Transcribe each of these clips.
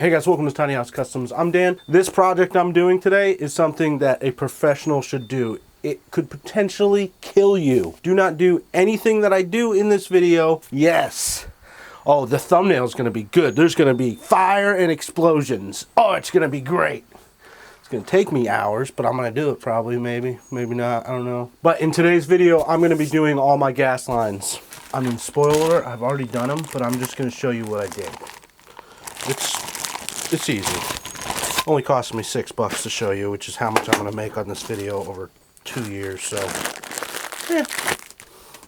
Hey guys, welcome to Tiny House Customs. I'm Dan. This project I'm doing today is something that a professional should do. It could potentially kill you. Do not do anything that I do in this video. Yes. Oh, the thumbnail is going to be good. There's going to be fire and explosions. Oh, it's going to be great. It's going to take me hours, but I'm going to do it probably, maybe not, I don't know. But in today's video, I'm going to be doing all my gas lines. I mean, spoiler alert, I've already done them, but I'm just going to show you what I did. It's easy. Only cost me $6 to show you, which is how much I'm going to make on this video over 2 years. So, yeah,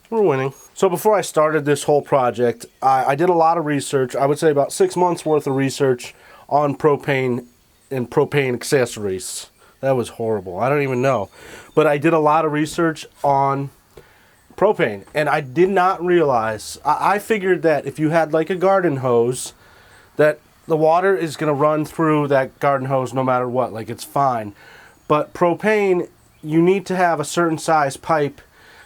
we're winning. So before I started this whole project, I did a lot of research. I would say about 6 months worth of research on propane and propane accessories. That was horrible. I don't even know. But I did a lot of research on propane, and I did not realize, I figured that if you had like a garden hose, that the water is going to run through that garden hose no matter what, like it's fine. But propane, you need to have a certain size pipe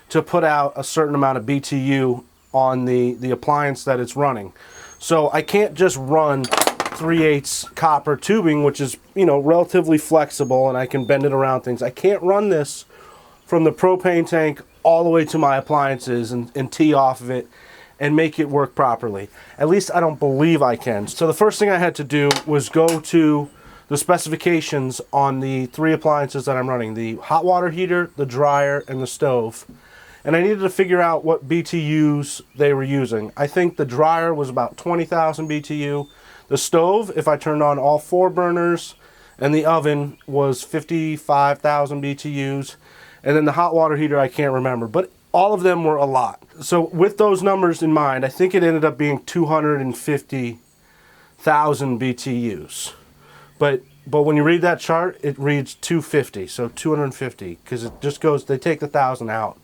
to put out a certain amount of BTU on the appliance that it's running. So I can't just run 3/8 copper tubing, which is, you know, relatively flexible and I can bend it around things. I can't run this from the propane tank all the way to my appliances and tee off of it and make it work properly. At least I don't believe I can. So the first thing I had to do was go to the specifications on the 3 appliances that I'm running: the hot water heater, the dryer, and the stove. And I needed to figure out what BTUs they were using. I think the dryer was about 20,000 BTU. The stove, if I turned on all 4 burners, and the oven was 55,000 BTUs. And then the hot water heater, I can't remember, but all of them were a lot. So with those numbers in mind, I think it ended up being 250,000 BTUs. But when you read that chart, it reads 250, so 250, because it just goes, they take the 1,000 out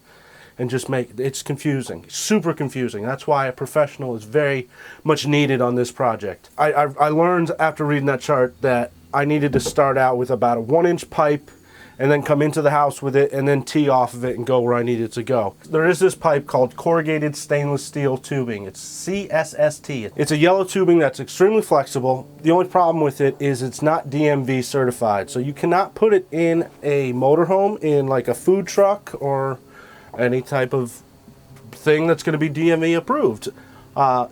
and just make, it's confusing, super confusing. That's why a professional is very much needed on this project. I learned after reading that chart that I needed to start out with about a 1-inch pipe and then come into the house with it and then tee off of it and go where I needed to go. There is this pipe called Corrugated Stainless Steel Tubing. It's CSST. It's a yellow tubing that's extremely flexible. The only problem with it is it's not DMV certified. So you cannot put it in a motorhome, in like a food truck or any type of thing that's gonna be DMV approved.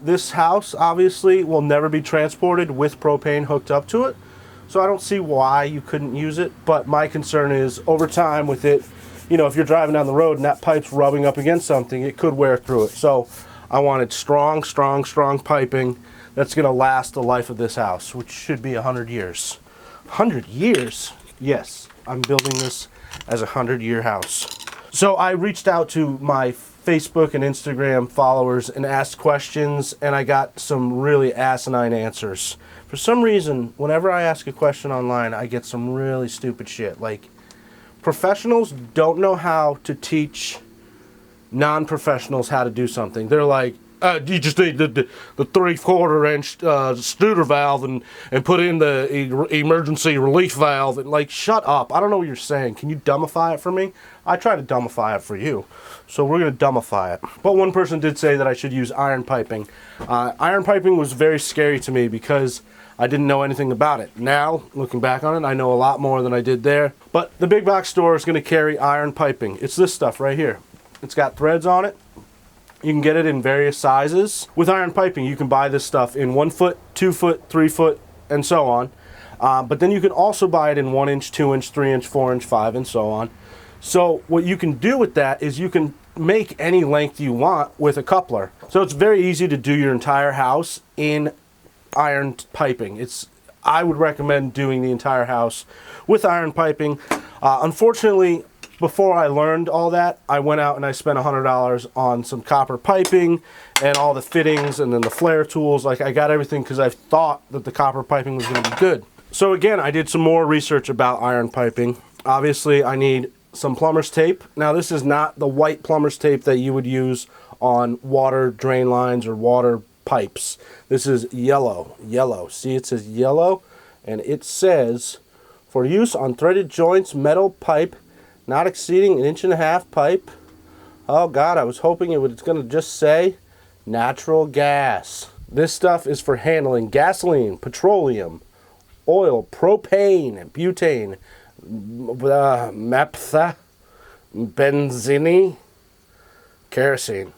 This house obviously will never be transported with propane hooked up to it. So I don't see why you couldn't use it, but my concern is over time with it, you know, if you're driving down the road and that pipe's rubbing up against something, it could wear through it. So I wanted strong piping that's gonna last the life of this house, which should be 100 years. 100 years? Yes, I'm building this as a 100-year house. So I reached out to my Facebook and Instagram followers and asked questions, and I got some really asinine answers. For some reason, whenever I ask a question online, I get some really stupid shit. Like, professionals don't know how to teach non-professionals how to do something. They're like, you just need the 3/4 inch Studer valve and put in the emergency relief valve. And like, shut up. I don't know what you're saying. Can you dumbify it for me? I try to dumbify it for you. So we're going to dumbify it. But one person did say that I should use iron piping. Iron piping was very scary to me because I didn't know anything about it. Now, looking back on it, I know a lot more than I did there. But the big box store is going to carry iron piping. It's this stuff right here. It's got threads on it. You can get it in various sizes. With iron piping, you can buy this stuff in 1 foot, 2 foot, 3 foot, and so on. But then you can also buy it in 1 inch, 2 inch, 3 inch, 4 inch, 5, and so on. So what you can do with that is you can make any length you want with a coupler. So it's very easy to do your entire house in iron piping. I would recommend doing the entire house with iron piping. Unfortunately, before I learned all that, I went out and I spent $100 on some copper piping and all the fittings and then the flare tools. Like, I got everything because I thought that the copper piping was going to be good. So again, I did some more research about iron piping. Obviously, I need some plumber's tape. Now, this is not the white plumber's tape that you would use on water drain lines or water pipes. This is yellow. See, it says yellow, and it says, for use on threaded joints, metal pipe, not exceeding 1.5 inch pipe. Oh God, I was hoping it's going to just say natural gas. This stuff is for handling gasoline, petroleum, oil, propane, butane, naphtha, benzene, kerosene.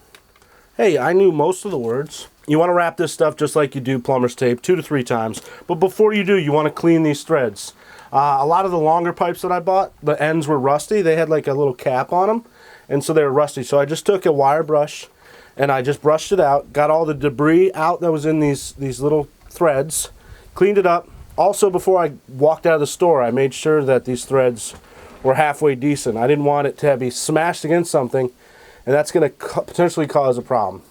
Hey, I knew most of the words. You want to wrap this stuff just like you do plumber's tape, 2 to 3 times. But before you do, you want to clean these threads. A lot of the longer pipes that I bought, the ends were rusty. They had like a little cap on them, and so they were rusty. So I just took a wire brush and I just brushed it out, got all the debris out that was in these little threads, cleaned it up. Also, before I walked out of the store, I made sure that these threads were halfway decent. I didn't want it to be smashed against something, and that's going to potentially cause a problem,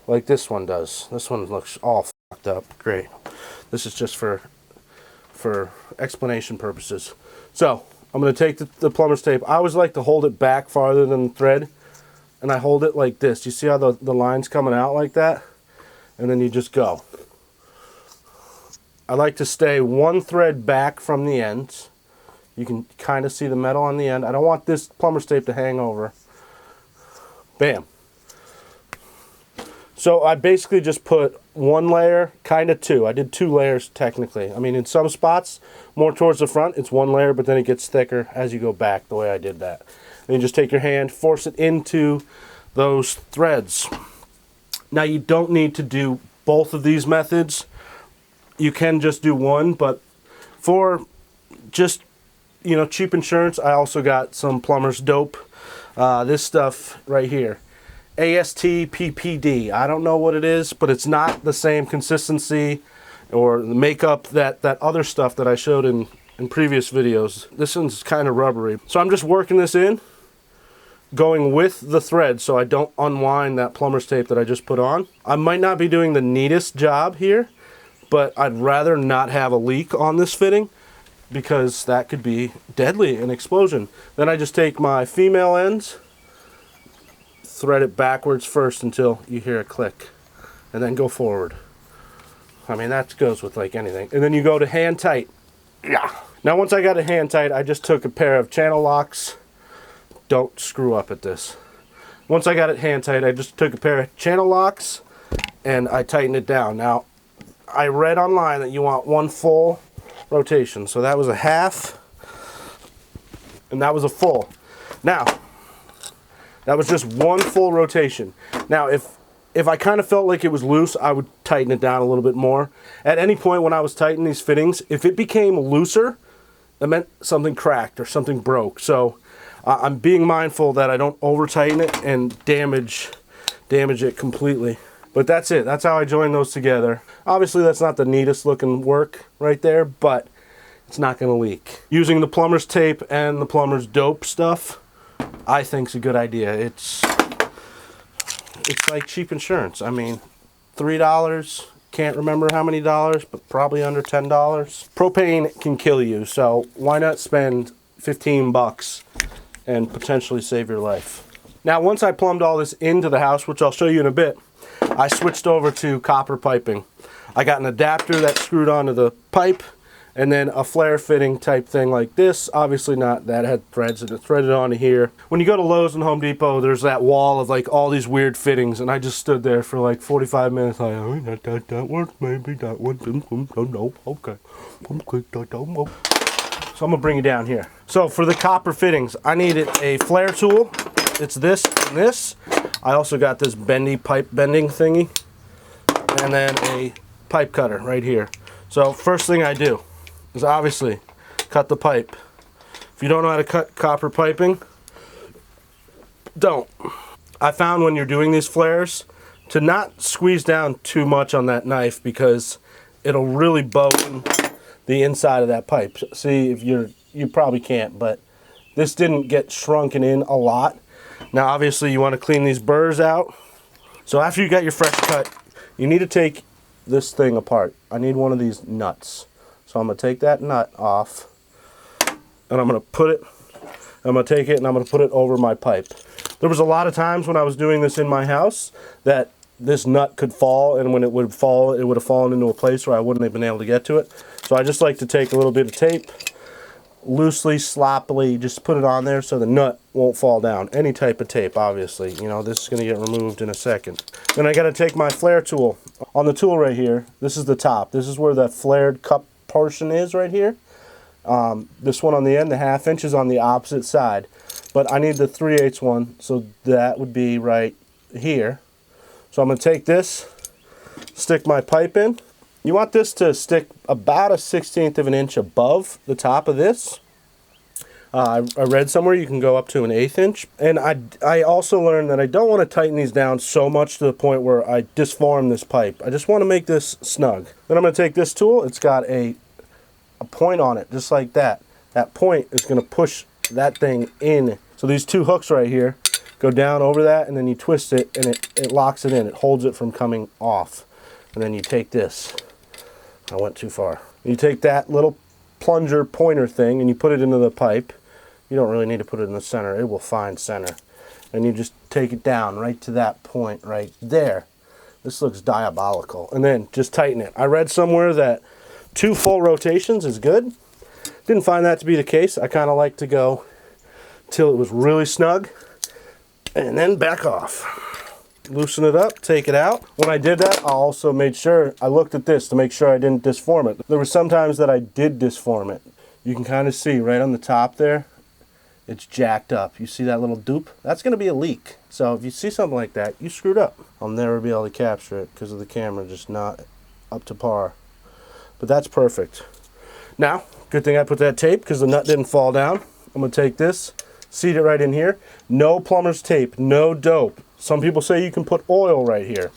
like this one does. This one looks all fucked up. Great. This is just for explanation purposes. So I'm going to take the plumber's tape. I always like to hold it back farther than the thread, and I hold it like this. You see how the line's coming out like that? And then you just go. I like to stay one thread back from the ends. You can kind of see the metal on the end. I don't want this plumber's tape to hang over. Bam. So I basically just put one layer, kind of two. I did 2 layers technically. I mean, in some spots, more towards the front, it's 1 layer, but then it gets thicker as you go back, the way I did that. And you just take your hand, force it into those threads. Now, you don't need to do both of these methods. You can just do one, but for just, you know, cheap insurance, I also got some Plumbers Dope. This stuff right here. ASTPPD. I don't know what it is, but it's not the same consistency or the makeup that other stuff that I showed in previous videos. This one's kind of rubbery. So I'm just working this in, going with the thread so I don't unwind that plumber's tape that I just put on. I might not be doing the neatest job here, but I'd rather not have a leak on this fitting because that could be deadly, an explosion. Then I just take my female ends, thread it backwards first until you hear a click, and then go forward. I mean, that goes with like anything. And then you go to hand tight. Yeah. Now once I got it hand tight, I just took a pair of channel locks. Don't screw up at this. Once I got it hand tight, I just took a pair of channel locks and I tightened it down. Now, I read online that you want 1 full rotation. So that was a half and that was a full. Now, that was just 1 full rotation. Now, if I kind of felt like it was loose, I would tighten it down a little bit more. At any point when I was tightening these fittings, if it became looser, that meant something cracked or something broke. So I'm being mindful that I don't over tighten it and damage it completely. But that's it. That's how I join those together. Obviously, that's not the neatest looking work right there, but it's not going to leak. Using the plumber's tape and the plumber's dope stuff, I think is a good idea. It's like cheap insurance. I mean, $3, can't remember how many dollars, but probably under $10. Propane can kill you, so why not spend 15 bucks and potentially save your life? Now, once I plumbed all this into the house, which I'll show you in a bit, I switched over to copper piping. I got an adapter that screwed onto the pipe, and then a flare fitting type thing like this. Obviously not, that had threads and it threaded onto here. When you go to Lowe's and Home Depot, there's that wall of like all these weird fittings, and I just stood there for like 45 minutes like, oh, that works, maybe that one, no, okay. So I'm gonna bring it down here. So for the copper fittings, I needed a flare tool. It's this and this. I also got this bendy pipe bending thingy, and then a pipe cutter right here. So first thing I do is obviously cut the pipe. If you don't know how to cut copper piping, don't. I found when you're doing these flares to not squeeze down too much on that knife because it'll really bone the inside of that pipe. See, if you probably can't, but this didn't get shrunken in a lot. Now obviously you want to clean these burrs out. So after you got your fresh cut, you need to take this thing apart. I need one of these nuts. So I'm going to take that nut off, and I'm going to put it, I'm going to take it and I'm going to put it over my pipe. There was a lot of times when I was doing this in my house that this nut could fall, and when it would fall, it would have fallen into a place where I wouldn't have been able to get to it. So I just like to take a little bit of tape, loosely, sloppily, just put it on there so the nut won't fall down. Any type of tape, obviously. You know, this is going to get removed in a second. Then I got to take my flare tool. On the tool right here, this is the top. This is where the flared cup portion is right here. This one on the end, the 1/2 inch, is on the opposite side. But I need the 3/8 one, so that would be right here. So I'm going to take this, stick my pipe in. You want this to stick about 1/16 of an inch above the top of this. I read somewhere you can go up to 1/8 inch. And I also learned that I don't want to tighten these down so much to the point where I disform this pipe. I just want to make this snug. Then I'm going to take this tool. It's got a point on it, just like that. That point is going to push that thing in. So these 2 hooks right here go down over that, and then you twist it, and it locks it in. It holds it from coming off. And then you take this. I went too far. You take that little plunger pointer thing and you put it into the pipe. You don't really need to put it in the center. It will find center. And you just take it down right to that point right there. This looks diabolical. And then just tighten it. I read somewhere that 2 full rotations is good. Didn't find that to be the case. I kind of like to go till it was really snug and then back off. Loosen it up, take it out. When I did that, I also made sure, I looked at this to make sure I didn't disform it. There were some times that I did disform it. You can kind of see right on the top there, it's jacked up. You see that little dupe? That's going to be a leak. So if you see something like that, you screwed up. I'll never be able to capture it because of the camera just not up to par. But that's perfect. Now, good thing I put that tape because the nut didn't fall down. I'm going to take this, seat it right in here. No plumber's tape, no dope. Some people say you can put oil right here.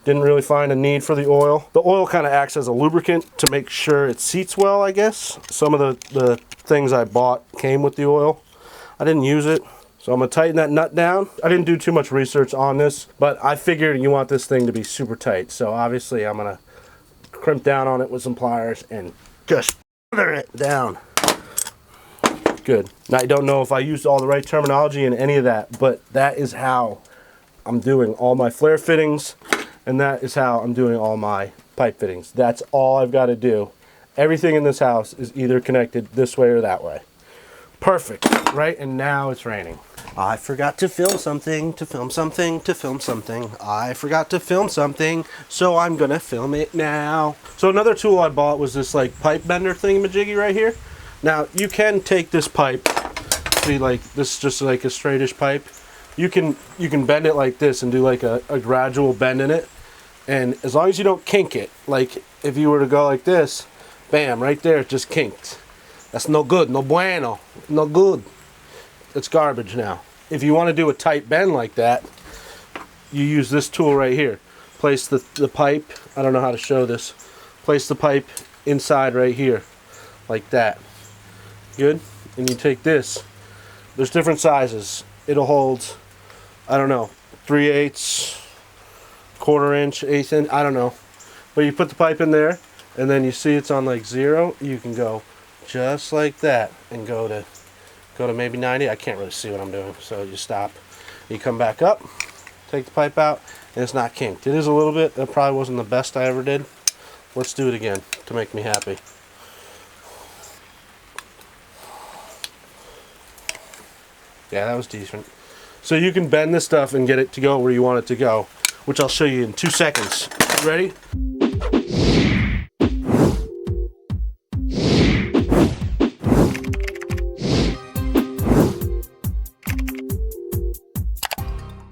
Didn't really find a need for the oil. The oil kind of acts as a lubricant to make sure it seats well, I guess. Some of the things I bought came with the oil. I didn't use it. So I'm going to tighten that nut down. I didn't do too much research on this, but I figured you want this thing to be super tight. So obviously I'm going to crimp down on it with some pliers and just feather it down. Good. Now I don't know if I used all the right terminology in any of that, but that is how I'm doing all my flare fittings, and that is how I'm doing all my pipe fittings. That's all I've got to do. Everything in this house is either connected this way or that way. Perfect, right? And now it's raining. I forgot to film something, to film something, to film something. I forgot to film something, so I'm gonna film it now. So another tool I bought was this like pipe bender thingamajiggy right here. Now you can take this pipe, see, like this is just like a straightish pipe. You can bend it like this and do like a gradual bend in it. And as long as you don't kink it, like if you were to go like this, bam, right there, it just kinked. That's no good, no bueno, no good. It's garbage now. If you want to do a tight bend like that, you use this tool right here. Place the pipe, I don't know how to show this, place the pipe inside right here, like that. Good? And you take this. There's different sizes. It'll hold, I don't know, 3/8, 1/4 inch, 1/8 inch, I don't know. But you put the pipe in there, and then you see it's on like 0. You can go just like that and go to maybe 90. I can't really see what I'm doing, so you stop. You come back up, take the pipe out, and it's not kinked. It is a little bit. That probably wasn't the best I ever did. Let's do it again to make me happy. Yeah, that was decent. So you can bend this stuff and get it to go where you want it to go, which I'll show you in 2 seconds. You ready?